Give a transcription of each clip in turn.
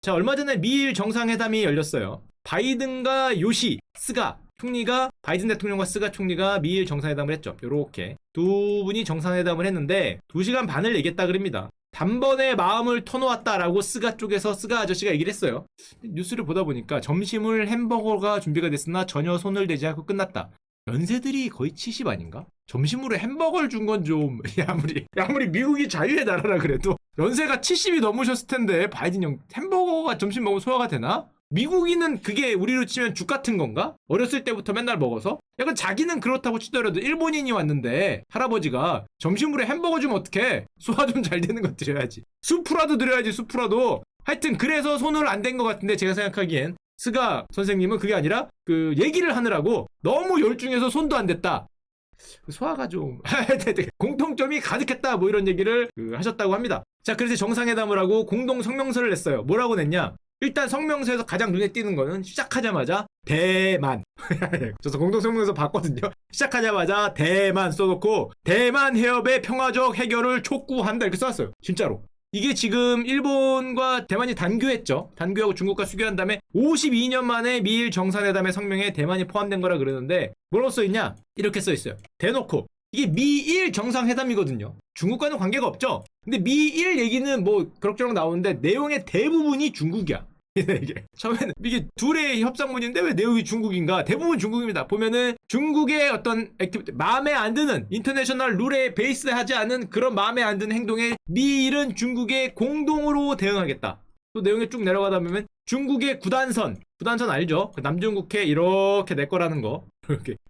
자, 얼마 전에 미일 정상회담이 열렸어요. 바이든과 요시, 스가 총리가, 바이든 대통령과 스가 총리가 미일 정상회담을 했죠. 요렇게 두 분이 정상회담을 했는데 2시간 반을 얘기했다 그럽니다. 단번에 마음을 터놓았다라고 스가 쪽에서 스가 아저씨가 얘기를 했어요. 뉴스를 보다 보니까 점심을 햄버거가 준비가 됐으나 전혀 손을 대지 않고 끝났다. 연세들이 거의 70 아닌가? 점심으로 햄버거를 준 건 좀 아무리 미국이 자유의 나라라 그래도 연세가 70이 넘으셨을 텐데 바이든 형 햄버거가 점심 먹으면 소화가 되나? 미국인은 그게 우리로 치면 죽 같은 건가? 어렸을 때부터 맨날 먹어서? 약간 자기는 그렇다고 치더라도 일본인이 왔는데 할아버지가 점심으로 햄버거 주면 어떡해? 소화 좀 잘 되는 거 드려야지. 수프라도 드려야지, 수프라도. 하여튼 그래서 손을 안 댄 것 같은데 제가 생각하기엔 스가 선생님은 그게 아니라 그 얘기를 하느라고 너무 열중해서 손도 안 댔다. 소화가 좀 공통점이 가득했다 뭐 이런 얘기를 하셨다고 합니다. 자, 그래서 정상회담을 하고 공동 성명서를 냈어요. 뭐라고 냈냐? 일단 성명서에서 가장 눈에 띄는 거는 시작하자마자 대만. 저서 공동 성명서 봤거든요. 시작하자마자 대만 써놓고 대만 해협의 평화적 해결을 촉구한다 이렇게 써놨어요. 진짜로. 이게 지금 일본과 대만이 단교했죠. 단교하고 중국과 수교한 다음에 52년 만에 미일 정상회담의 성명에 대만이 포함된 거라 그러는데 뭐라고 써있냐? 이렇게 써있어요. 대놓고. 이게 미일 정상회담이거든요. 중국과는 관계가 없죠. 근데 미일 얘기는 뭐 그럭저럭 나오는데 내용의 대부분이 중국이야. 이게 처음에는 이게 둘의 협상문인데 왜 내용이 중국인가? 대부분 중국입니다. 보면은 중국의 어떤 마음에 안 드는 인터내셔널 룰에 베이스하지 않은 그런 마음에 안 드는 행동에 미일은 중국에 공동으로 대응하겠다. 또 내용에 쭉 내려가다 보면 중국의 구단선 알죠? 남중국해 이렇게 내 거라는 거.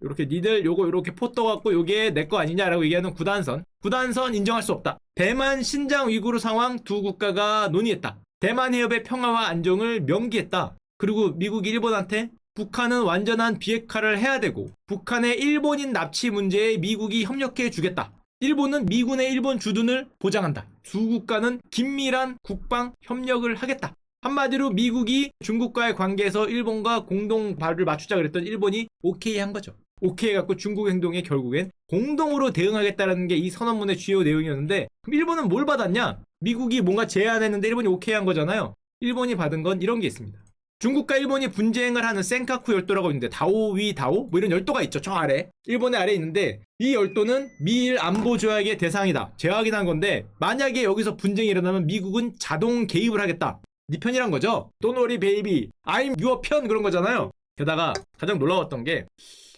이렇게 니들 요거 이렇게 포 떠갖고 요게 내 거 아니냐라고 얘기하는 구단선 인정할 수 없다. 대만 신장 위구르 상황 두 국가가 논의했다. 대만 해협의 평화와 안정을 명기했다. 그리고 미국이 일본한테 북한은 완전한 비핵화를 해야 되고 북한의 일본인 납치 문제에 미국이 협력해 주겠다. 일본은 미군의 일본 주둔을 보장한다. 두 국가는 긴밀한 국방 협력을 하겠다. 한마디로 미국이 중국과의 관계에서 일본과 공동 발을 맞추자 그랬던 일본이 오케이 한 거죠. 오케이 해갖고 중국 행동에 결국엔 공동으로 대응하겠다는 게 이 선언문의 주요 내용이었는데 그럼 일본은 뭘 받았냐? 미국이 뭔가 제안했는데 일본이 오케이 한 거잖아요. 일본이 받은 건 이런 게 있습니다. 중국과 일본이 분쟁을 하는 센카쿠 열도라고 있는데 다오위 다오? 뭐 이런 열도가 있죠. 저 아래. 일본의 아래에 있는데 이 열도는 미일 안보 조약의 대상이다. 제약이란 건데 만약에 여기서 분쟁이 일어나면 미국은 자동 개입을 하겠다. 네 편이란 거죠. Don't worry baby. I'm your 편 그런 거잖아요. 게다가 가장 놀라웠던 게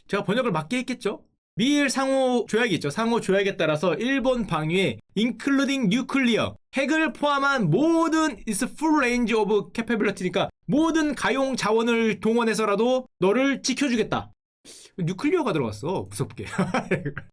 제가 번역을 맞게 했겠죠. 미일 상호 조약이 있죠. 상호 조약에 따라서 일본 방위에 including nuclear 핵을 포함한 모든 is full range of capability니까 모든 가용 자원을 동원해서라도 너를 지켜주겠다. 뉴클리어가 들어갔어. 무섭게.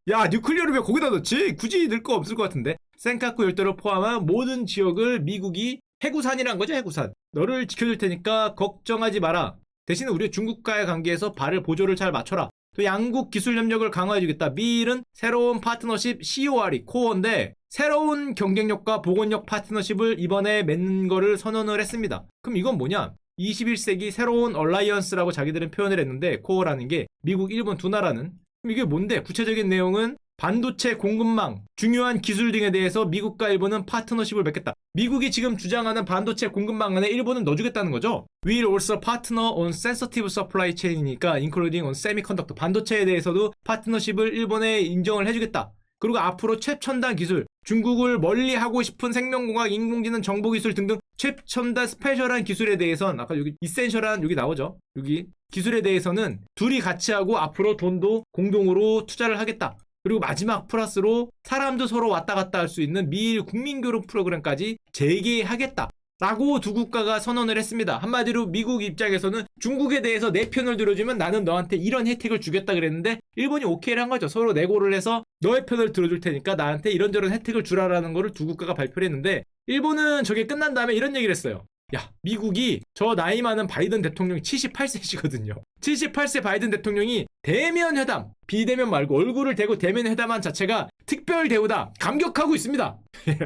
야, 뉴클리어를 왜 거기다 넣지? 굳이 넣을 거 없을 것 같은데. 센카쿠 열도를 포함한 모든 지역을 미국이 해구산이란 거죠. 해구산. 너를 지켜줄 테니까 걱정하지 마라. 대신에 우리 중국과의 관계에서 발을 보조를 잘 맞춰라. 또 양국 기술 협력을 강화해주겠다. 미일은 새로운 파트너십 COR이 코어인데 새로운 경쟁력과 보건력 파트너십을 이번에 맺는 거를 선언을 했습니다. 그럼 이건 뭐냐? 21세기 새로운 얼라이언스라고 자기들은 표현을 했는데 코어라는 게 미국, 일본 두 나라는 그럼 이게 뭔데? 구체적인 내용은 반도체 공급망, 중요한 기술 등에 대해서 미국과 일본은 파트너십을 맺겠다. 미국이 지금 주장하는 반도체 공급망 안에 일본은 넣어주겠다는 거죠. We'll also partner on sensitive supply chain이니까 including on semiconductor. 반도체에 대해서도 파트너십을 일본에 인정을 해주겠다. 그리고 앞으로 최첨단 기술, 중국을 멀리하고 싶은 생명공학, 인공지능, 정보기술 등등 최첨단 스페셜한 기술에 대해서는 아까 여기 이센셜한 여기 나오죠. 여기 기술에 대해서는 둘이 같이 하고 앞으로 돈도 공동으로 투자를 하겠다. 그리고 마지막 플러스로 사람도 서로 왔다 갔다 할 수 있는 미일 국민교류 프로그램까지 재개하겠다. 라고 두 국가가 선언을 했습니다. 한마디로 미국 입장에서는 중국에 대해서 내 편을 들어주면 나는 너한테 이런 혜택을 주겠다 그랬는데 일본이 오케이를 한 거죠. 서로 내고를 해서 너의 편을 들어줄 테니까 나한테 이런저런 혜택을 주라라는 거를 두 국가가 발표를 했는데 일본은 저게 끝난 다음에 이런 얘기를 했어요. 야, 미국이 저 나이 많은 바이든 대통령이 78세시거든요. 78세 바이든 대통령이 대면 회담, 비대면 말고 얼굴을 대고 대면 회담한 자체가 특별 대우다. 감격하고 있습니다.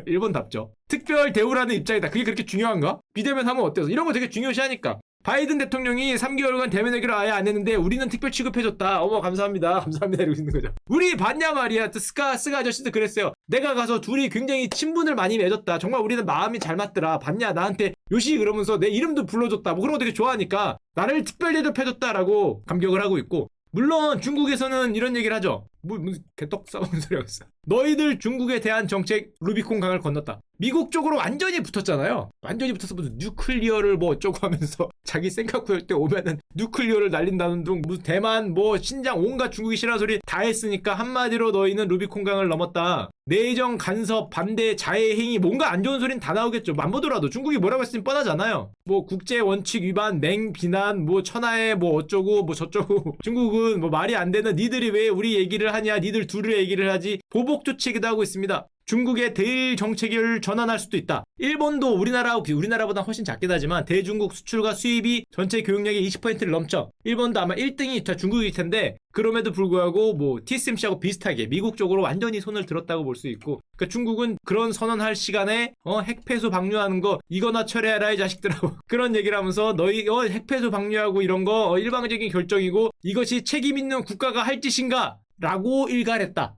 일본답죠. 특별 대우라는 입장이다. 그게 그렇게 중요한가? 비대면 하면 어때서? 이런 거 되게 중요시하니까. 바이든 대통령이 3개월간 대면 회기를 아예 안 했는데 우리는 특별 취급해줬다. 어머 감사합니다. 감사합니다. 이러고 있는 거죠. 우리 봤냐 말이야. 스가 아저씨도 그랬어요. 내가 가서 둘이 굉장히 친분을 많이 맺었다. 정말 우리는 마음이 잘 맞더라. 봤냐 나한테 요시 그러면서 내 이름도 불러줬다. 뭐 그런 거 되게 좋아하니까 나를 특별 대접해줬다라고 감격을 하고 있고, 물론 중국에서는 이런 얘기를 하죠. 무슨 개떡 싸우는 소리 하고 있어. 너희들 중국에 대한 정책 루비콘 강을 건넜다. 미국 쪽으로 완전히 붙었잖아요. 완전히 붙어서 무슨 뉴클리어를 뭐 어쩌고 하면서 자기 센카쿠 때 오면은 뉴클리어를 날린다는 둥, 무슨 대만 뭐 신장 온갖 중국이 싫어하는 소리 다 했으니까 한마디로 너희는 루비콘 강을 넘었다. 내정 간섭 반대 자해 행위 뭔가 안 좋은 소리는 다 나오겠죠. 안 보더라도 중국이 뭐라고 했으면 뻔하잖아요. 뭐 국제 원칙 위반 맹 비난 뭐 천하에 뭐 어쩌고 뭐 저쩌고 중국은 뭐 말이 안 되는 니들이 왜 우리 얘기를 하냐, 니들 둘의 얘기를 하지, 보복 조치기도 하고 있습니다. 중국의 대일 정책을 전환할 수도 있다. 일본도 우리나라보다 훨씬 작긴 하지만 대중국 수출과 수입이 전체 교역량의 20%를 넘죠. 일본도 아마 1등이 중국일 텐데 그럼에도 불구하고 뭐 TSMC하고 비슷하게 미국 쪽으로 완전히 손을 들었다고 볼 수 있고, 그러니까 중국은 그런 선언할 시간에 핵폐소 방류하는 거 이거나 철회하라 이 자식들하고 그런 얘기를 하면서 너희 핵폐소 방류하고 이런 거 일방적인 결정이고 이것이 책임 있는 국가가 할 짓인가? 라고 일갈했다.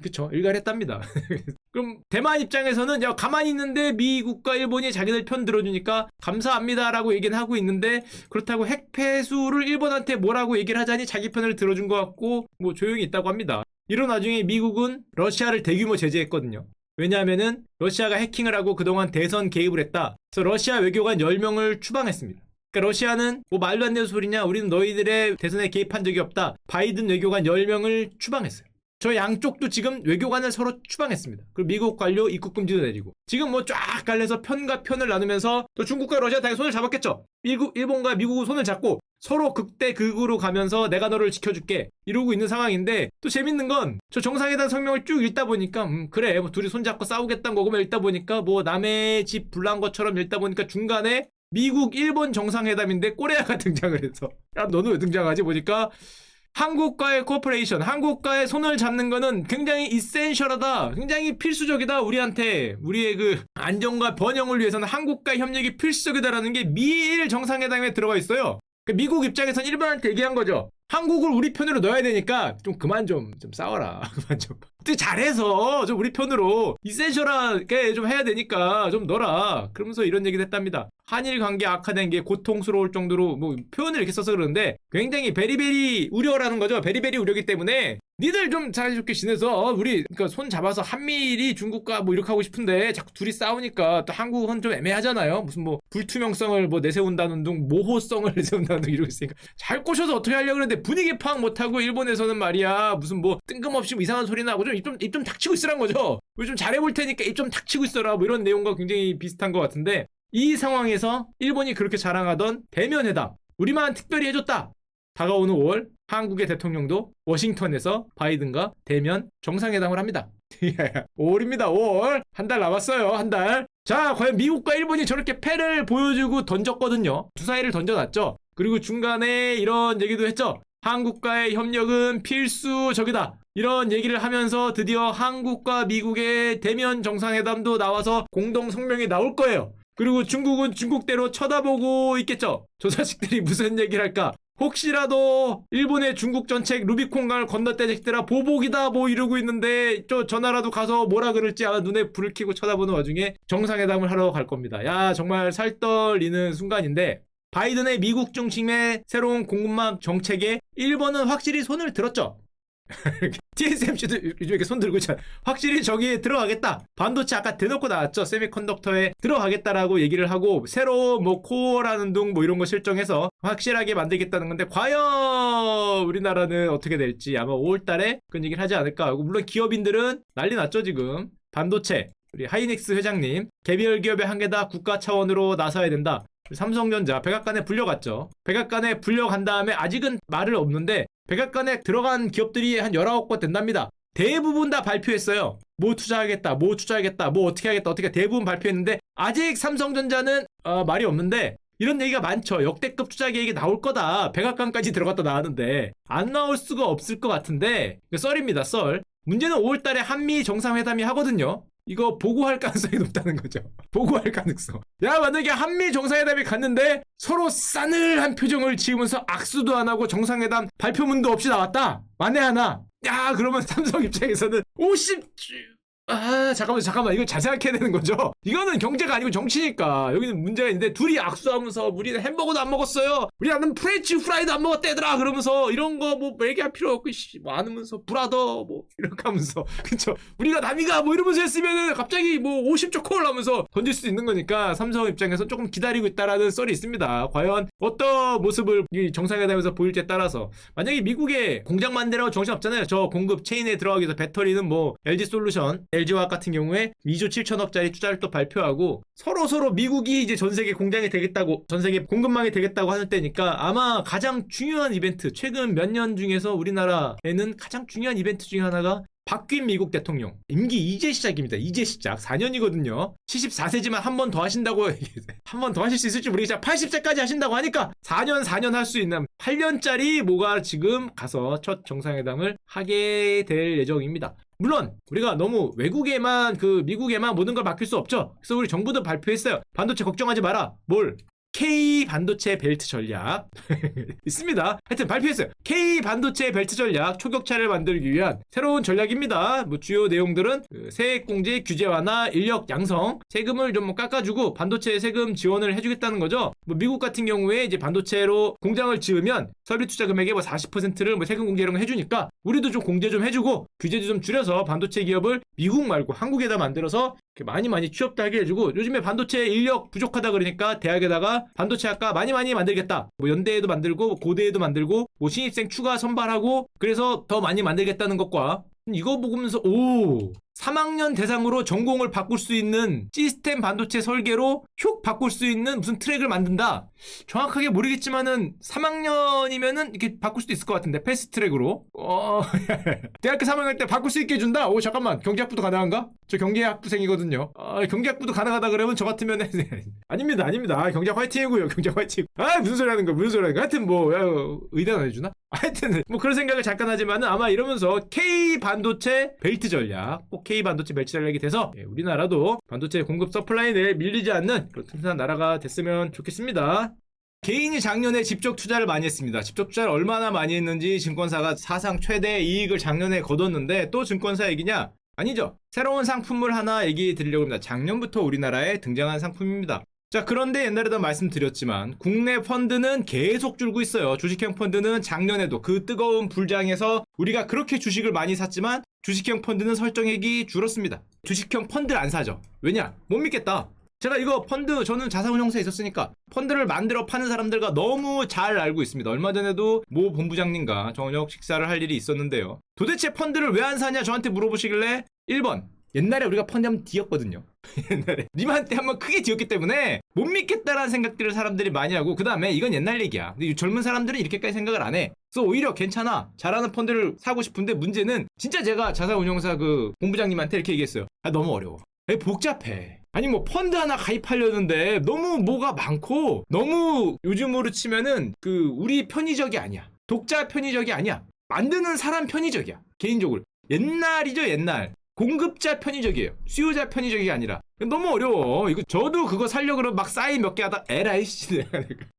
그쵸, 일갈했답니다. 그럼 대만 입장에서는 야 가만히 있는데 미국과 일본이 자기들 편 들어주니까 감사합니다라고 얘기는 하고 있는데, 그렇다고 핵폐수를 일본한테 뭐라고 얘기를 하자니 자기 편을 들어준 것 같고 뭐 조용히 있다고 합니다. 이런 와중에 미국은 러시아를 대규모 제재했거든요. 왜냐하면은 러시아가 해킹을 하고 그동안 대선 개입을 했다. 그래서 러시아 외교관 10명을 추방했습니다. 그러니까 러시아는 뭐 말도 안 되는 소리냐, 우리는 너희들의 대선에 개입한 적이 없다. 바이든 외교관 10명을 추방했어요. 저 양쪽도 지금 외교관을 서로 추방했습니다. 그리고 미국 관료 입국 금지도 내리고 지금 뭐 쫙 갈려서 편과 편을 나누면서 또 중국과 러시아 당연히 손을 잡았겠죠. 일본과 미국은 손을 잡고 서로 극대 극으로 가면서 내가 너를 지켜줄게 이러고 있는 상황인데, 또 재밌는 건 저 정상회담 성명을 쭉 읽다 보니까 그래 뭐 둘이 손잡고 싸우겠다는 거구만 읽다 보니까 뭐 남의 집 불난 것처럼 읽다 보니까 중간에 미국 일본 정상회담인데 꼬레아가 등장을 해서 야 너는 왜 등장하지 보니까 한국과의 코퍼레이션, 한국과의 손을 잡는 거는 굉장히 이센셜하다, 굉장히 필수적이다, 우리한테 우리의 그 안정과 번영을 위해서는 한국과의 협력이 필수적이다라는 게 미일 정상회담에 들어가 있어요. 미국 입장에선 일본한테 얘기한 거죠. 한국을 우리 편으로 넣어야 되니까 좀 그만 좀 싸워라. 그만 좀. 어떻게 잘해서 좀 우리 편으로 이센셜하게 좀 해야 되니까 좀 넣어라. 그러면서 이런 얘기를 했답니다. 한일 관계 악화된 게 고통스러울 정도로 뭐 표현을 이렇게 써서 그러는데 굉장히 베리베리 우려라는 거죠. 베리베리 우려기 때문에 니들 좀 사이좋게 지내서 우리 그러니까 손 잡아서 한미일이 중국과 뭐 이렇게 하고 싶은데 자꾸 둘이 싸우니까 또 한국은 좀 애매하잖아요. 무슨 뭐 불투명성을 뭐 내세운다는 둥 모호성을 내세운다는 둥 이러고 있으니까 잘 꼬셔서 어떻게 하려고 그러는데 분위기 파악 못하고 일본에서는 말이야 무슨 뭐 뜬금없이 뭐 이상한 소리 나고 좀 입 좀 닥치고 있으란 거죠. 우리 좀 잘해볼 테니까 입 좀 닥치고 있어라 뭐 이런 내용과 굉장히 비슷한 것 같은데, 이 상황에서 일본이 그렇게 자랑하던 대면 회담 우리만 특별히 해줬다. 다가오는 5월 한국의 대통령도 워싱턴에서 바이든과 대면 정상회담을 합니다. 5월입니다. 5월. 한 달 남았어요. 한 달. 자, 과연 미국과 일본이 저렇게 패를 보여주고 던졌거든요. 주사위를 던져놨죠. 그리고 중간에 이런 얘기도 했죠. 한국과의 협력은 필수적이다. 이런 얘기를 하면서 드디어 한국과 미국의 대면 정상회담도 나와서 공동 성명이 나올 거예요. 그리고 중국은 중국대로 쳐다보고 있겠죠. 저 자식들이 무슨 얘기를 할까? 혹시라도 일본의 중국 정책 루비콘강을 건넜대 자식들아 보복이다 뭐 이러고 있는데 저 나라도 가서 뭐라 그럴지 아마 눈에 불을 켜고 쳐다보는 와중에 정상회담을 하러 갈 겁니다. 야 정말 살떨리는 순간인데, 바이든의 미국 중심의 새로운 공급망 정책에 일본은 확실히 손을 들었죠. TSMC도 요즘 이렇게 손 들고 있잖아. 확실히 저기에 들어가겠다. 반도체 아까 대놓고 나왔죠. 세미컨덕터에 들어가겠다라고 얘기를 하고 새로 뭐 코어라는 둥 뭐 이런 거 실정해서 확실하게 만들겠다는 건데, 과연 우리나라는 어떻게 될지 아마 5월달에 그런 얘기를 하지 않을까 하고, 물론 기업인들은 난리 났죠 지금. 반도체 우리 하이닉스 회장님 개별 기업의 한계다, 국가 차원으로 나서야 된다. 삼성전자 백악관에 불려갔죠. 백악관에 불려간 다음에 아직은 말을 없는데 백악관에 들어간 기업들이 한 19곳 된답니다. 대부분 다 발표했어요. 뭐 투자하겠다, 뭐 투자하겠다, 뭐 어떻게 하겠다, 어떻게 대부분 발표했는데 아직 삼성전자는 말이 없는데 이런 얘기가 많죠. 역대급 투자 계획이 나올 거다. 백악관까지 들어갔다 나왔는데 안 나올 수가 없을 것 같은데 썰입니다. 썰. 문제는 5월달에 한미 정상회담이 하거든요. 이거 보고할 가능성이 높다는 거죠. 보고할 가능성. 야, 만약에 한미 정상회담이 갔는데 서로 싸늘한 표정을 지으면서 악수도 안 하고 정상회담 발표문도 없이 나왔다. 만에 하나. 야, 그러면 삼성 입장에서는 50... 잠깐만 이거 잘 생각해야 되는 거죠. 이거는 경제가 아니고 정치니까 여기는 문제가 있는데 둘이 악수하면서 우리는 햄버거도 안 먹었어요, 우리 나는 프렌치 프라이도 안 먹었다 얘들아, 그러면서 이런 거 뭐 얘기할 필요 없고 뭐 안으면서 브라더 뭐 이렇게 하면서 그쵸, 우리가 남이가 뭐 이러면서 했으면은 갑자기 뭐 50조 콜 하면서 던질 수 있는 거니까 삼성 입장에서 조금 기다리고 있다라는 썰이 있습니다. 과연 어떤 모습을 이 정상회담에서 보일지에 따라서, 만약에 미국에 공장 만들라고 정신 없잖아요. 저 공급 체인에 들어가기 위해서 배터리는 뭐 LG솔루션, LG화학 같은 경우에 2조 7천억짜리 투자를 또 발표하고 서로 미국이 이제 전 세계 공장이 되겠다고, 전 세계 공급망이 되겠다고 하는 때니까 아마 가장 중요한 이벤트, 최근 몇 년 중에서 우리나라에는 가장 중요한 이벤트 중에 하나가 바뀐 미국 대통령 임기 이제 시작입니다. 이제 시작. 4년이거든요. 74세지만 한 번 더 하신다고 한 번 더 하실 수 있을지 모르겠지만 80세까지 하신다고 하니까 4년 할 수 있는 8년짜리 뭐가 지금 가서 첫 정상회담을 하게 될 예정입니다. 물론 우리가 너무 외국에만 미국에만 모든 걸 맡길 수 없죠. 그래서 우리 정부도 발표했어요. 반도체 걱정하지 마라. 뭘? K 반도체 벨트 전략 있습니다. 하여튼 발표했어요. K 반도체 벨트 전략, 초격차를 만들기 위한 새로운 전략입니다. 뭐 주요 내용들은 세액공제 규제 완화, 인력 양성, 세금을 좀 뭐 깎아주고 반도체 세금 지원을 해주겠다는 거죠. 뭐 미국 같은 경우에 이제 반도체로 공장을 지으면 설비 투자 금액의 뭐 40%를 뭐 세금 공제 이런 거 해주니까 우리도 좀 공제 좀 해주고 규제도 좀 줄여서 반도체 기업을 미국 말고 한국에다 만들어서 많이 취업도 하게 해주고, 요즘에 반도체 인력 부족하다 그러니까 대학에다가 반도체 학과 많이 만들겠다. 뭐 연대에도 만들고 고대에도 만들고 뭐 신입생 추가 선발하고, 그래서 더 많이 만들겠다는 것과, 이거 보면서 3학년 대상으로 전공을 바꿀 수 있는 시스템 반도체 설계로 슉 바꿀 수 있는 무슨 트랙을 만든다. 정확하게 모르겠지만은 3학년이면은 이렇게 바꿀 수도 있을 것 같은데, 패스트 트랙으로. 대학교 3학년 때 바꿀 수 있게 해준다? 잠깐만, 경제학부도 가능한가? 저 경제학부생이거든요. 경제학부도 가능하다 그러면 저 같으면 아닙니다. 경제학 화이팅이고요. 경제학 화이팅. 무슨 소리 하는 거야. 하여튼 뭐 의대는 안 해주나? 하여튼 뭐 그런 생각을 잠깐 하지만은 아마 이러면서 K 반도체 벨트 전략, 꼭 K 반도체 벨트 전략이 돼서 우리나라도 반도체 공급 서플라인에 밀리지 않는 그런 튼튼한 나라가 됐으면 좋겠습니다. 개인이 작년에 집적 투자를 많이 했습니다. 집적 투자를 얼마나 많이 했는지 증권사가 사상 최대 이익을 작년에 거뒀는데, 또 증권사 얘기냐? 아니죠. 새로운 상품을 하나 얘기해 드리려고 합니다. 작년부터 우리나라에 등장한 상품입니다. 자, 그런데 옛날에도 말씀드렸지만 국내 펀드는 계속 줄고 있어요. 주식형 펀드는 작년에도 그 뜨거운 불장에서 우리가 그렇게 주식을 많이 샀지만 주식형 펀드는 설정액이 줄었습니다. 주식형 펀드를 안 사죠. 왜냐? 못 믿겠다. 제가 이거 펀드, 저는 자산운용사에 있었으니까 펀드를 만들어 파는 사람들과 너무 잘 알고 있습니다. 얼마 전에도 모 본부장님과 저녁 식사를 할 일이 있었는데요. 도대체 펀드를 왜 안 사냐 저한테 물어보시길래 1번, 옛날에 우리가 펀드 한번 뒤었거든요. 옛날에 님한테 한번 크게 뒤었기 때문에 못 믿겠다라는 생각들을 사람들이 많이 하고, 그 다음에 이건 옛날 얘기야. 근데 젊은 사람들은 이렇게까지 생각을 안 해. 그래서 오히려 괜찮아, 잘하는 펀드를 사고 싶은데, 문제는 진짜 제가 자산운용사 본부장님한테 이렇게 얘기했어요. 너무 어려워. 복잡해. 아니 뭐 펀드 하나 가입하려는데 너무 뭐가 많고, 너무 요즘으로 치면은 우리 편의적이 아니야. 독자 편의적이 아니야. 만드는 사람 편의적이야. 개인적으로 옛날이죠. 옛날 공급자 편의적이에요. 수요자 편의적이 아니라. 너무 어려워. 이거 저도 그거 살려고 그러면 막 사인 몇 개 하다 에라이 씨,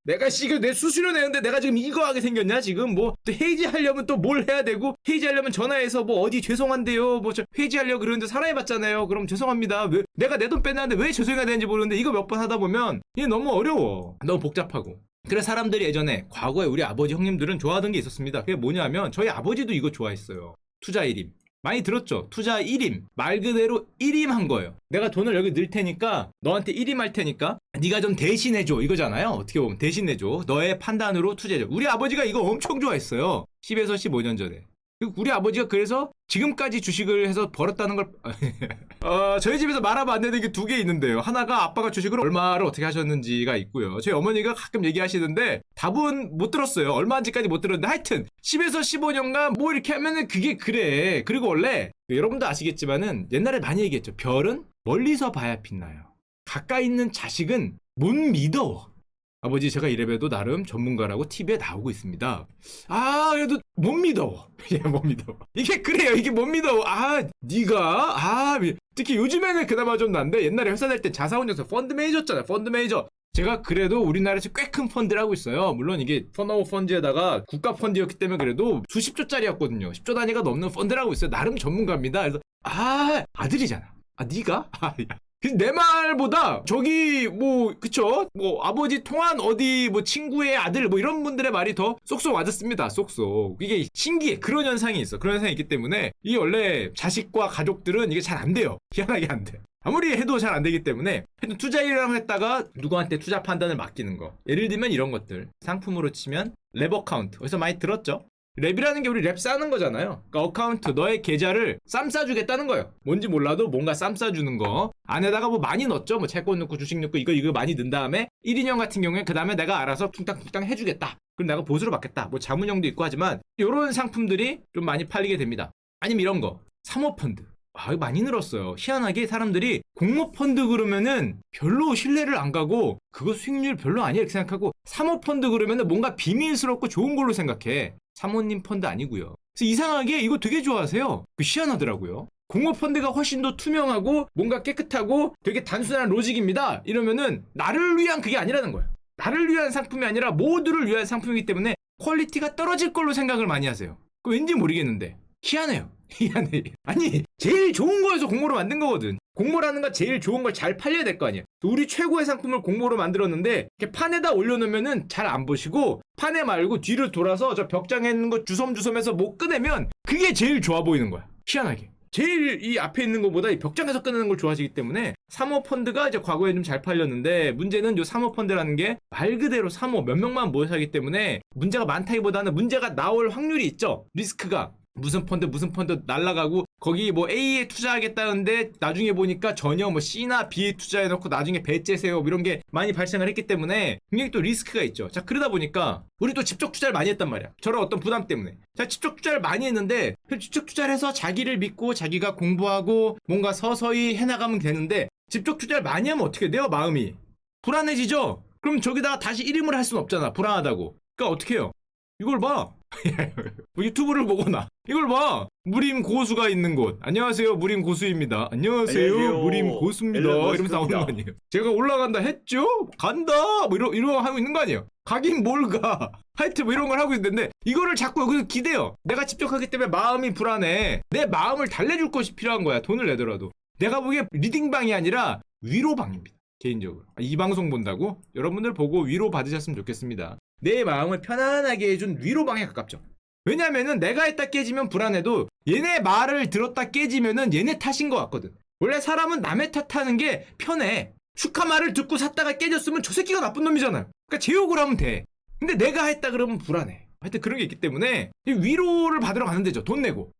내가 이거 내 수수료 내는데 내가 지금 이거 하게 생겼냐 지금. 뭐 또 해지하려면 또 뭘 해야 되고, 해지하려면 전화해서 뭐 어디 죄송한데요 뭐 저 해지하려고 그러는데 사랑해봤잖아요, 그럼 죄송합니다, 왜 내가 내 돈 뺐는데 왜 죄송해야 되는지 모르는데, 이거 몇 번 하다 보면 이게 너무 어려워. 너무 복잡하고. 그래서 사람들이 예전에 과거에 우리 아버지 형님들은 좋아하던 게 있었습니다. 그게 뭐냐면 저희 아버지도 이거 좋아했어요. 투자 1임. 많이 들었죠? 투자 1임. 말 그대로 1임 한 거예요. 내가 돈을 여기 넣을 테니까 너한테 1임 할 테니까 네가 좀 대신해줘, 이거잖아요. 어떻게 보면 대신해줘. 너의 판단으로 투자해줘. 우리 아버지가 이거 엄청 좋아했어요. 10에서 15년 전에. 우리 아버지가 그래서 지금까지 주식을 해서 벌었다는 걸 저희 집에서 말하면 안 되는 게 두 개 있는데요. 하나가 아빠가 주식을 얼마를 어떻게 하셨는지가 있고요. 저희 어머니가 가끔 얘기하시는데 답은 못 들었어요. 얼마인지까지 못 들었는데, 하여튼 10에서 15년간 뭐 이렇게 하면은 그게 그래. 그리고 원래 여러분도 아시겠지만은 옛날에 많이 얘기했죠. 별은 멀리서 봐야 빛나요. 가까이 있는 자식은 못 믿어. 아버지 제가 이래봬도 나름 전문가라고 TV에 나오고 있습니다. 아 그래도 못 믿어. 못 믿어. 이게 그래요. 이게 못 믿어. 아 네가 특히 요즘에는 그나마 좀 난데 옛날에 회사 다닐 때 자사운용사 펀드 매니저였잖아요. 펀드 매니저. 제가 그래도 우리나라에서 꽤 큰 펀드를 하고 있어요. 물론 이게 펀드 펀드에다가 국가 펀드였기 때문에 그래도 수십조짜리였거든요. 10조 단위가 넘는 펀드를 하고 있어요. 나름 전문가입니다. 그래서 아들이잖아. 네가? 내 말보다 저기 뭐 그쵸? 뭐 아버지 통한 어디 뭐 친구의 아들 뭐 이런 분들의 말이 더 쏙쏙 맞았습니다. 쏙쏙. 이게 신기해. 그런 현상이 있어. 그런 현상이 있기 때문에 이게 원래 자식과 가족들은 이게 잘 안 돼요. 희한하게 안 돼. 아무리 해도 잘 안 되기 때문에 투자 일을 했다가 누구한테 투자 판단을 맡기는 거. 예를 들면 이런 것들. 상품으로 치면 랩 어카운트. 어디서 많이 들었죠? 랩이라는 게 우리 랩 싸는 거잖아요. 그러니까 어카운트 너의 계좌를 쌈 싸주겠다는 거예요. 뭔지 몰라도 뭔가 쌈 싸주는 거. 안에다가 뭐 많이 넣었죠. 뭐 채권 넣고 주식 넣고 이거 많이 넣은 다음에 1인용 같은 경우에 그 다음에 내가 알아서 퉁땅퉁땅 해주겠다. 그럼 내가 보수로 받겠다. 뭐 자문형도 있고 하지만 이런 상품들이 좀 많이 팔리게 됩니다. 아니면 이런 거. 사모펀드. 이거 많이 늘었어요. 희한하게 사람들이 공모펀드 그러면은 별로 신뢰를 안 가고 그거 수익률 별로 아니야 이렇게 생각하고 사모펀드 그러면은 뭔가 비밀스럽고 좋은 걸로 생각해. 사모님 펀드 아니고요. 그래서 이상하게 이거 되게 좋아하세요. 희한하더라고요. 공모펀드가 훨씬 더 투명하고 뭔가 깨끗하고 되게 단순한 로직입니다. 이러면은 나를 위한 그게 아니라는 거예요. 나를 위한 상품이 아니라 모두를 위한 상품이기 때문에 퀄리티가 떨어질 걸로 생각을 많이 하세요. 왠지 모르겠는데 희한해요. 희한해. 아니 제일 좋은 거에서 공모로 만든 거거든. 공모라는 건 제일 좋은 걸 잘 팔려야 될 거 아니야. 우리 최고의 상품을 공모로 만들었는데 이렇게 판에다 올려놓으면은 잘 안 보시고 판에 말고 뒤를 돌아서 저 벽장에 있는 거 주섬주섬해서 못 꺼내면 그게 제일 좋아 보이는 거야. 희한하게. 제일 이 앞에 있는 것보다 이 벽장에서 꺼내는 걸 좋아하시기 때문에 사모펀드가 이제 과거에 좀 잘 팔렸는데 문제는 요 사모펀드라는 게 말 그대로 사모 몇 명만 모여서 하기 때문에 문제가 많다기보다는 문제가 나올 확률이 있죠. 리스크가. 무슨 펀드 날라가고 거기 뭐 A에 투자하겠다는데 나중에 보니까 전혀 뭐 C나 B에 투자해놓고 나중에 배째세요 이런 게 많이 발생을 했기 때문에 굉장히 또 리스크가 있죠. 자 그러다 보니까 우리 또 집적 투자를 많이 했단 말이야. 저런 어떤 부담 때문에. 자 집적 투자를 많이 했는데 집적 투자를 해서 자기를 믿고 자기가 공부하고 뭔가 서서히 해나가면 되는데 집적 투자를 많이 하면 어떻게 돼요? 마음이 불안해지죠? 그럼 저기다가 다시 이름을 할 수는 없잖아. 불안하다고. 그러니까 어떻게 해요? 이걸 봐. 유튜브를 보거나 이걸 봐. 무림 고수가 있는 곳. 안녕하세요 무림 고수입니다. 안녕하세요 무림 고수입니다. 이러면서 나오는 거 아니에요. 제가 올라간다 했죠? 간다 뭐 이러 하고 있는 거 아니에요. 가긴 뭘 가. 하여튼 뭐 이런 걸 하고 있는데 이거를 자꾸 여기서 기대요. 내가 직접 하기 때문에 마음이 불안해. 내 마음을 달래줄 것이 필요한 거야. 돈을 내더라도. 내가 보기에 리딩방이 아니라 위로방입니다. 개인적으로. 이 방송 본다고? 여러분들 보고 위로 받으셨으면 좋겠습니다. 내 마음을 편안하게 해준 위로방에 가깝죠. 왜냐면은 내가 했다 깨지면 불안해도 얘네 말을 들었다 깨지면은 얘네 탓인 것 같거든. 원래 사람은 남의 탓하는 게 편해. 축하 말을 듣고 샀다가 깨졌으면 저 새끼가 나쁜 놈이잖아요. 그러니까 제 욕을 하면 돼. 근데 내가 했다 그러면 불안해. 하여튼 그런 게 있기 때문에 위로를 받으러 가는 데죠. 돈 내고.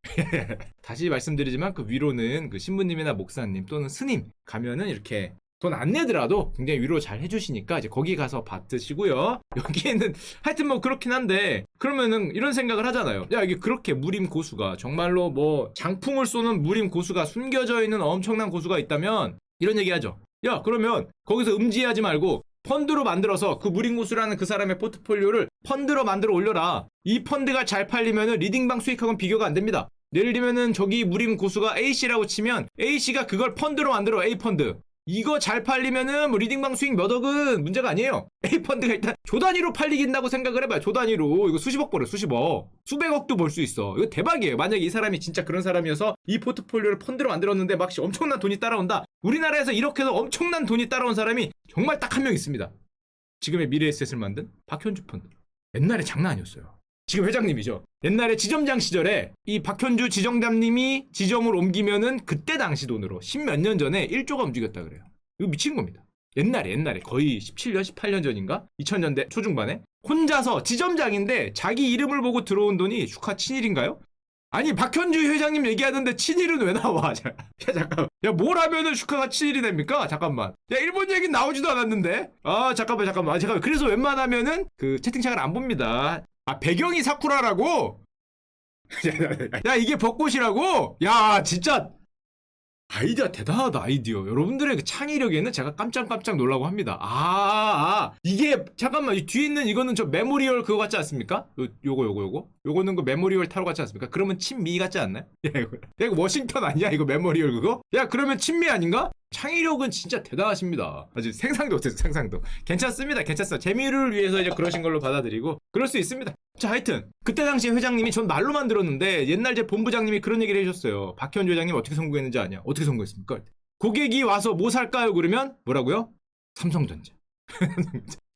다시 말씀드리지만 그 위로는 그 신부님이나 목사님 또는 스님 가면은 이렇게 돈 안 내더라도 굉장히 위로 잘 해주시니까 이제 거기 가서 받으시고요. 여기에는 하여튼 뭐 그렇긴 한데 그러면은 이런 생각을 하잖아요. 야 이게 그렇게 무림 고수가 정말로 뭐 장풍을 쏘는 무림 고수가 숨겨져 있는 엄청난 고수가 있다면 이런 얘기 하죠. 야 그러면 거기서 음지하지 말고 펀드로 만들어서 그 무림 고수라는 그 사람의 포트폴리오를 펀드로 만들어 올려라. 이 펀드가 잘 팔리면은 리딩방 수익하고는 비교가 안 됩니다. 예를 들면은 저기 무림 고수가 A씨라고 치면 A씨가 그걸 펀드로 만들어 A펀드. 이거 잘 팔리면은 뭐 리딩방 수익 몇 억은 문제가 아니에요. A펀드가 일단 조 단위로 팔리긴다고 생각을 해봐요. 조 단위로. 이거 수십억 벌어 수십억. 수백억도 벌 수 있어. 이거 대박이에요. 만약에 이 사람이 진짜 그런 사람이어서 이 포트폴리오를 펀드로 만들었는데 막 엄청난 돈이 따라온다. 우리나라에서 이렇게 해서 엄청난 돈이 따라온 사람이 정말 딱 한 명 있습니다. 지금의 미래에셋을 만든 박현주 펀드. 옛날에 장난 아니었어요. 지금 회장님이죠. 옛날에 지점장 시절에 이 박현주 지점장님이 지점을 옮기면은 그때 당시 돈으로 10몇 년 전에 1조가 움직였다 그래요. 이거 미친 겁니다. 옛날에 거의 17년, 18년 전인가? 2000년대 초중반에 혼자서 지점장인데 자기 이름을 보고 들어온 돈이 축하 친일인가요? 아니 박현주 회장님 얘기하는데 친일은 왜 나와? 야 잠깐. 야 뭘 하면은 슈카가 친일이 됩니까? 잠깐만. 야 일본 얘기 나오지도 않았는데. 잠깐만. 제가 그래서 웬만하면은 그 채팅창을 안 봅니다. 배경이 사쿠라라고? 야 이게 벚꽃이라고? 야 진짜 아이디어 대단하다, 아이디어. 여러분들의 그 창의력에는 제가 깜짝깜짝 놀라고 합니다. 이게, 잠깐만, 이 뒤에 있는 이거는 저 메모리얼 그거 같지 않습니까? 요거는 그 메모리얼 타로 같지 않습니까? 그러면 친미 같지 않나요? 야, 이거 워싱턴 아니야? 이거 메모리얼 그거? 야, 그러면 친미 아닌가? 창의력은 진짜 대단하십니다. 아주 생상도 못했어, 생상도. 괜찮습니다, 괜찮습니다. 재미를 위해서 이제 그러신 걸로 받아들이고, 그럴 수 있습니다. 자, 하여튼 그때 당시 회장님이 전 말로만 들었는데 옛날 제 본부장님이 그런 얘기를 해주셨어요. 박현 회장님 어떻게 선거했는지 아냐? 어떻게 선거했습니까? 고객이 와서 뭐 살까요? 그러면 뭐라고요? 삼성전자.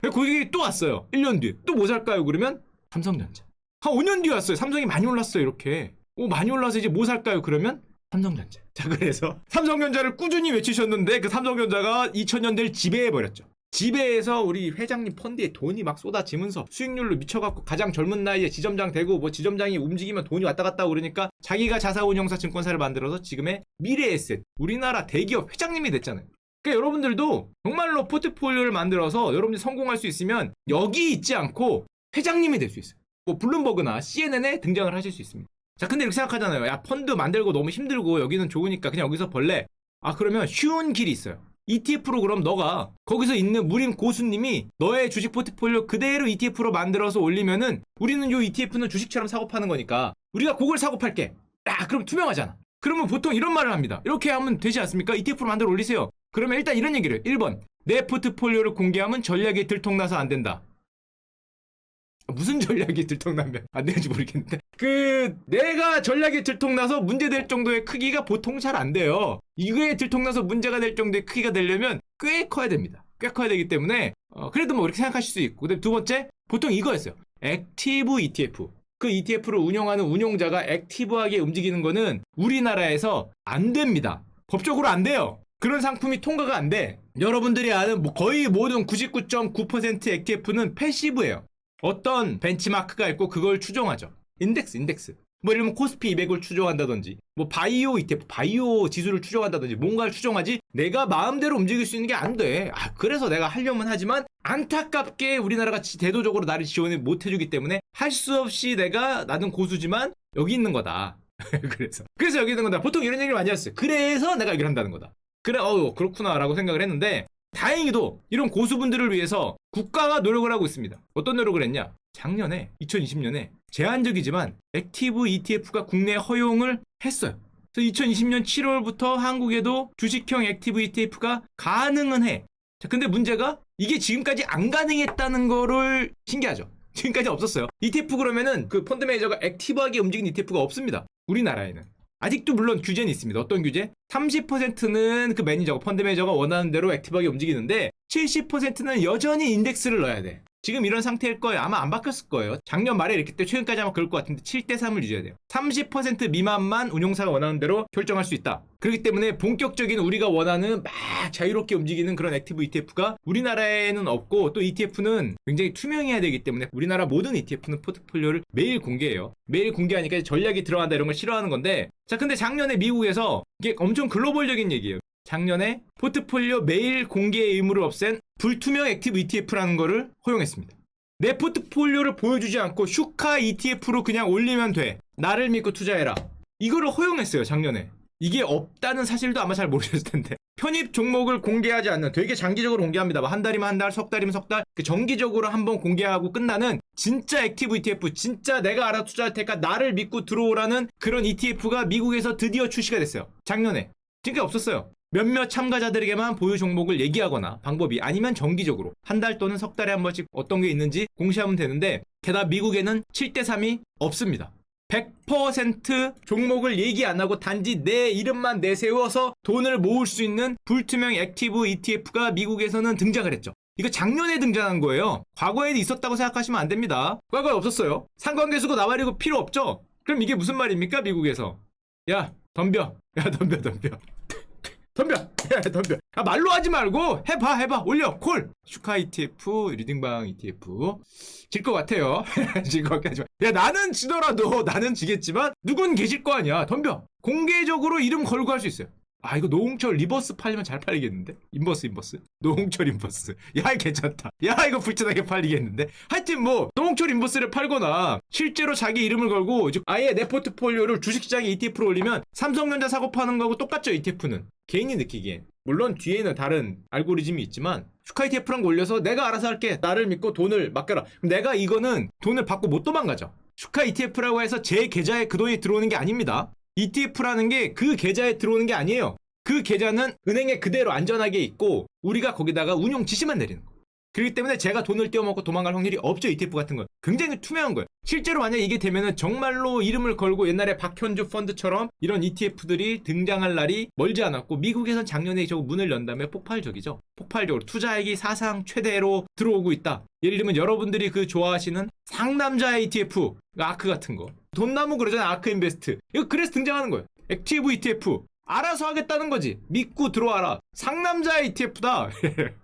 고객이 또 왔어요. 1년 뒤에 또 뭐 살까요? 그러면 삼성전자. 한 5년 뒤에 왔어요. 삼성이 많이 올랐어요. 이렇게. 많이 올라서 이제 뭐 살까요? 그러면 삼성전자. 자, 그래서 삼성전자를 꾸준히 외치셨는데 그 삼성전자가 2000년대를 지배해버렸죠. 지배해서 우리 회장님 펀드에 돈이 막 쏟아지면서 수익률로 미쳐갖고 가장 젊은 나이에 지점장 되고 뭐 지점장이 움직이면 돈이 왔다 갔다 그러니까 자기가 자사운용사 증권사를 만들어서 지금의 미래에셋 우리나라 대기업 회장님이 됐잖아요. 그러니까 여러분들도 정말로 포트폴리오를 만들어서 여러분들이 성공할 수 있으면 여기 있지 않고 회장님이 될 수 있어요. 뭐 블룸버그나 CNN에 등장을 하실 수 있습니다. 자, 근데 이렇게 생각하잖아요. 야, 펀드 만들고 너무 힘들고 여기는 좋으니까 그냥 여기서 벌래. 그러면 쉬운 길이 있어요. ETF로 그럼 너가 거기서 있는 무림 고수님이 너의 주식 포트폴리오 그대로 ETF로 만들어서 올리면은 우리는 요 ETF는 주식처럼 사고 파는 거니까 우리가 그걸 사고 팔게. 그럼 투명하잖아. 그러면 보통 이런 말을 합니다. 이렇게 하면 되지 않습니까? ETF로 만들어 올리세요. 그러면 일단 이런 얘기를 해요. 1번. 내 포트폴리오를 공개하면 전략이 들통나서 안 된다. 무슨 전략이 들통나면 안 되는지 모르겠는데 내가 전략이 들통나서 문제될 정도의 크기가 보통 잘 안 돼요. 이거에 들통나서 문제가 될 정도의 크기가 되려면 꽤 커야 됩니다. 꽤 커야 되기 때문에 그래도 뭐 이렇게 생각하실 수 있고 그다음에 두 번째 보통 이거였어요. 액티브 ETF. 그 ETF를 운영하는 운용자가 액티브하게 움직이는 거는 우리나라에서 안 됩니다. 법적으로 안 돼요. 그런 상품이 통과가 안 돼. 여러분들이 아는 거의 모든 99.9% ETF는 패시브예요. 어떤 벤치마크가 있고 그걸 추종하죠. 인덱스. 뭐 예를 들면 코스피 200을 추종한다든지 뭐 바이오 ETF, 바이오 지수를 추종한다든지 뭔가를 추종하지 내가 마음대로 움직일 수 있는 게 안 돼. 그래서 내가 하려면 하지만 안타깝게 우리나라가 대도적으로 나를 지원을 못 해주기 때문에 할 수 없이 나는 고수지만 여기 있는 거다. 그래서 여기 있는 거다. 보통 이런 얘기를 많이 했어요. 그래서 내가 여기를 한다는 거다. 그래, 그렇구나 라고 생각을 했는데 다행히도 이런 고수분들을 위해서 국가가 노력을 하고 있습니다. 어떤 노력을 했냐? 작년에 2020년에 제한적이지만 액티브 ETF가 국내에 허용을 했어요. 그래서 2020년 7월부터 한국에도 주식형 액티브 ETF가 가능은 해. 자, 근데 문제가 이게 지금까지 안 가능했다는 거를 신기하죠. 지금까지 없었어요. ETF 그러면은 그 펀드 매니저가 액티브하게 움직이는 ETF가 없습니다. 우리나라에는. 아직도 물론 규제는 있습니다. 어떤 규제? 30%는 그 매니저가, 펀드 매니저가 원하는 대로 액티브하게 움직이는데 70%는 여전히 인덱스를 넣어야 돼. 지금 이런 상태일 거예요. 아마 안 바뀌었을 거예요. 작년 말에 이렇게 때 최근까지 아마 그럴 것 같은데 7대3을 유지해야 돼요. 30% 미만만 운용사가 원하는 대로 결정할 수 있다. 그렇기 때문에 본격적인 우리가 원하는 막 자유롭게 움직이는 그런 액티브 ETF가 우리나라에는 없고 또 ETF는 굉장히 투명해야 되기 때문에 우리나라 모든 ETF는 포트폴리오를 매일 공개해요. 매일 공개하니까 전략이 들어간다 이런 걸 싫어하는 건데 자, 근데 작년에 미국에서 이게 엄청 글로벌적인 얘기예요. 작년에 포트폴리오 매일 공개 의무를 없앤 불투명 액티브 ETF라는 거를 허용했습니다. 내 포트폴리오를 보여주지 않고 슈카 ETF로 그냥 올리면 돼. 나를 믿고 투자해라. 이거를 허용했어요, 작년에. 이게 없다는 사실도 아마 잘 모르셨을 텐데. 편입 종목을 공개하지 않는 되게 장기적으로 공개합니다. 한 달이면 한 달, 석 달이면 석 달. 정기적으로 한번 공개하고 끝나는 진짜 액티브 ETF, 진짜 내가 알아 투자할 테니까 나를 믿고 들어오라는 그런 ETF가 미국에서 드디어 출시가 됐어요. 작년에. 지금까지 없었어요. 몇몇 참가자들에게만 보유 종목을 얘기하거나 방법이 아니면 정기적으로 한 달 또는 석 달에 한 번씩 어떤 게 있는지 공시하면 되는데 게다가 미국에는 7대3이 없습니다. 100% 종목을 얘기 안 하고 단지 내 이름만 내세워서 돈을 모을 수 있는 불투명 액티브 ETF가 미국에서는 등장을 했죠. 이거 작년에 등장한 거예요. 과거에는 있었다고 생각하시면 안 됩니다. 과거에 없었어요. 상관계수고 나발이고 필요 없죠. 그럼 이게 무슨 말입니까? 미국에서 야 덤벼. 말로 하지 말고 해봐 올려 콜 슈카 ETF 리딩방 ETF 질 것 같아요. 질 것 같긴 하지만 야 나는 지더라도 나는 지겠지만 누군 계실 거 아니야. 덤벼. 공개적으로 이름 걸고 할 수 있어요. 아, 이거 노홍철 리버스 팔리면 잘 팔리겠는데? 인버스. 노홍철 인버스. 야, 괜찮다. 야, 이거 불편하게 팔리겠는데? 하여튼 뭐, 노홍철 인버스를 팔거나, 실제로 자기 이름을 걸고, 아예 내 포트폴리오를 주식시장에 ETF로 올리면, 삼성전자 사고 파는 거하고 똑같죠, ETF는. 개인이 느끼기엔. 물론 뒤에는 다른 알고리즘이 있지만, 슈카 ETF란 거 올려서 내가 알아서 할게. 나를 믿고 돈을 맡겨라. 그럼 내가 이거는 돈을 받고 못 도망가죠. 슈카 ETF라고 해서 제 계좌에 그 돈이 들어오는 게 아닙니다. ETF라는 게 그 계좌에 들어오는 게 아니에요. 그 계좌는 은행에 그대로 안전하게 있고 우리가 거기다가 운용 지시만 내리는 거예요. 그렇기 때문에 제가 돈을 떼어먹고 도망갈 확률이 없죠. ETF 같은 건 굉장히 투명한 거예요. 실제로 만약에 이게 되면은 정말로 이름을 걸고 옛날에 박현주 펀드처럼 이런 ETF들이 등장할 날이 멀지 않았고, 미국에선 작년에 저거 문을 연 다음에 폭발적이죠. 폭발적으로 투자액이 사상 최대로 들어오고 있다. 예를 들면 여러분들이 그 좋아하시는 상남자 ETF, 아크 같은 거, 돈나무 그러잖아요. 아크 인베스트. 이거 그래서 등장하는 거예요. 액티브 ETF. 알아서 하겠다는 거지. 믿고 들어와라. 상남자 ETF다.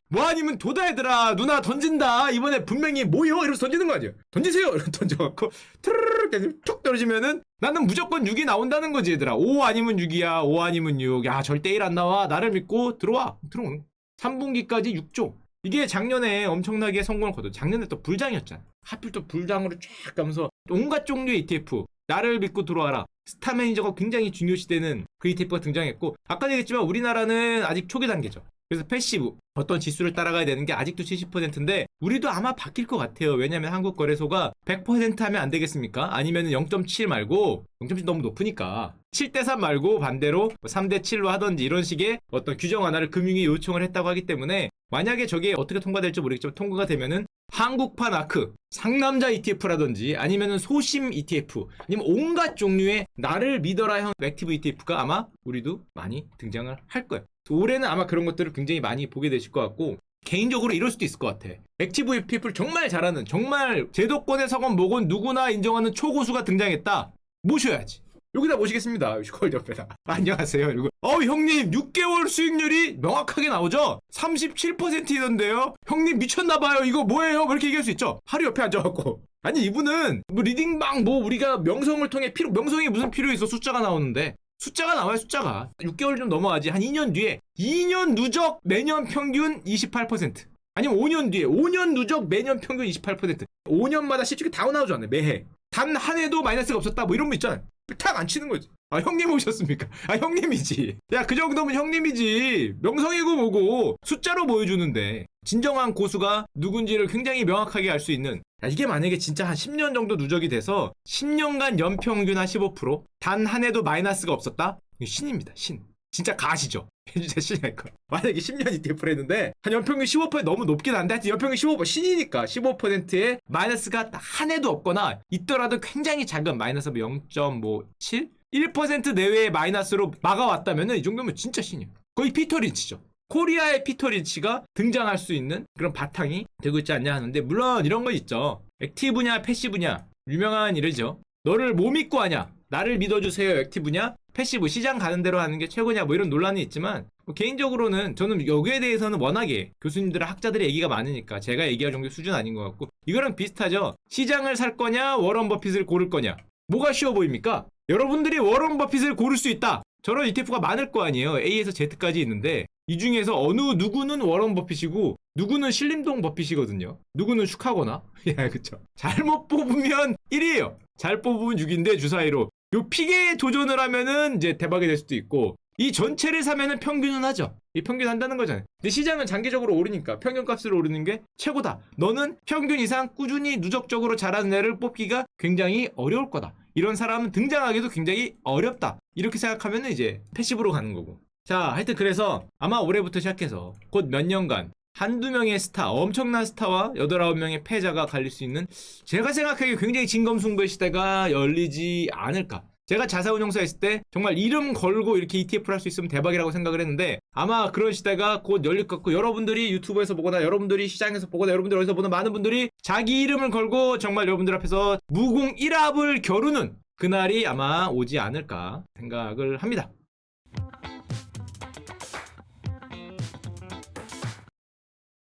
뭐 아니면 도다 얘들아. 누나 던진다. 이번에 분명히 뭐요? 이러면서 던지는 거 아니야. 던지세요. 이러면서 던져갖고 트르르르 툭 떨어지면은 나는 무조건 6이 나온다는 거지 얘들아. 5 아니면 6이야. 5 아니면 6. 야, 절대 1 안 나와. 나를 믿고 들어와. 들어오는 3분기까지 6조. 이게 작년에 엄청나게 성공을 거둬. 작년에 또 불장이었잖아. 하필 또 불장으로 쫙 가면서 온갖 종류의 ETF. 나를 믿고 들어와라. 스타 매니저가 굉장히 중요시되는 그 ETF가 등장했고, 아까 얘기했지만 우리나라는 아직 초기 단계죠. 그래서 패시브, 어떤 지수를 따라가야 되는 게 아직도 70%인데 우리도 아마 바뀔 것 같아요. 왜냐면 한국 거래소가 100% 하면 안 되겠습니까? 아니면 0.7 말고, 0.7 너무 높으니까 7대3 말고 반대로 3대7로 하던지 이런 식의 어떤 규정 완화를 금융위 요청을 했다고 하기 때문에, 만약에 저게 어떻게 통과될지 모르겠지만 통과가 되면은 한국판 아크, 상남자 ETF라든지 아니면은 소심 ETF, 아니면 온갖 종류의 나를 믿어라 형 액티브 ETF가 아마 우리도 많이 등장을 할 거예요. 올해는 아마 그런 것들을 굉장히 많이 보게 되실 것 같고, 개인적으로 이럴 수도 있을 것 같아. 액티브 ETF를 정말 잘하는, 정말 제도권의 서건 뭐건 누구나 인정하는 초고수가 등장했다. 모셔야지. 여기다 모시겠습니다. 슈컬 옆에다. 안녕하세요. 그리고 형님 6개월 수익률이 명확하게 나오죠? 37%이던데요? 형님 미쳤나봐요. 이거 뭐예요? 그렇게 얘기할 수 있죠? 하루 옆에 앉아갖고. 아니, 이분은 뭐 리딩방 뭐 우리가 명성을 통해 명성이 무슨 필요 있어? 숫자가 나오는데. 숫자가 나와요. 숫자가 6개월 좀 넘어가지. 한 2년 뒤에 2년 누적 매년 평균 28%. 아니면 5년 뒤에 5년 누적 매년 평균 28%. 5년마다 실적이 다 나오지 않아요. 매해. 단 한 해도 마이너스가 없었다. 뭐 이런 거 있잖아요. 탁 안 치는 거지. 아, 형님 오셨습니까? 아, 형님이지. 야, 그 정도면 형님이지. 명성이고 뭐고 숫자로 보여주는데, 진정한 고수가 누군지를 굉장히 명확하게 알 수 있는. 야, 이게 만약에 진짜 한 10년 정도 누적이 돼서 10년간 연평균 한 15%, 단 한 해도 마이너스가 없었다? 이거 신입니다. 신. 진짜 가시죠. 진짜 신일 거야. 만약에 10년 ETF를 했는데 한 연평균 15% 너무 높긴 한데, 하여튼 연평균 15% 신이니까 15%의 마이너스가 한 해도 없거나 있더라도 굉장히 작은 마이너스 0.57? 1% 내외의 마이너스로 막아왔다면 이 정도면 진짜 신이에요. 거의 피터 린치죠. 코리아의 피터 린치가 등장할 수 있는 그런 바탕이 되고 있지 않냐 하는데, 물론 이런 거 있죠. 액티브냐 패시브냐, 유명한 이러죠. 너를 뭐 믿고 하냐, 나를 믿어주세요. 액티브냐 패시브, 시장 가는 대로 하는 게 최고냐, 뭐 이런 논란이 있지만, 뭐 개인적으로는 저는 여기에 대해서는 워낙에 교수님들, 학자들의 얘기가 많으니까 제가 얘기할 정도 수준 아닌 것 같고, 이거랑 비슷하죠. 시장을 살 거냐 워런 버핏을 고를 거냐, 뭐가 쉬워 보입니까? 여러분들이 워런 버핏을 고를 수 있다. 저런 ETF가 많을 거 아니에요. A에서 Z까지 있는데 이 중에서 누구는 워런 버핏이고 누구는 신림동 버핏이거든요. 누구는 슈카거나. 야, 그쵸. 잘못 뽑으면 1이에요. 잘 뽑으면 6인데 주사위로. 요 픽에 도전을 하면은 이제 대박이 될 수도 있고, 이 전체를 사면은 평균은 하죠. 이 평균 한다는 거잖아요. 근데 시장은 장기적으로 오르니까 평균값으로 오르는 게 최고다. 너는 평균 이상 꾸준히 누적적으로 자라는 애를 뽑기가 굉장히 어려울 거다. 이런 사람은 등장하기도 굉장히 어렵다. 이렇게 생각하면 이제 패시브로 가는 거고. 자, 하여튼 그래서 아마 올해부터 시작해서 곧 몇 년간 한두 명의 스타, 엄청난 스타와 8, 9명의 패자가 갈릴 수 있는, 제가 생각하기에 굉장히 진검승부의 시대가 열리지 않을까. 제가 자사운용사 했을 때 정말 이름 걸고 이렇게 ETF를 할 수 있으면 대박이라고 생각을 했는데, 아마 그런 시대가 곧 열릴 것 같고, 여러분들이 유튜브에서 보거나 여러분들이 시장에서 보거나 여러분들이 어디서 보는 많은 분들이 자기 이름을 걸고 정말 여러분들 앞에서 무공 1합을 겨루는 그날이 아마 오지 않을까 생각을 합니다.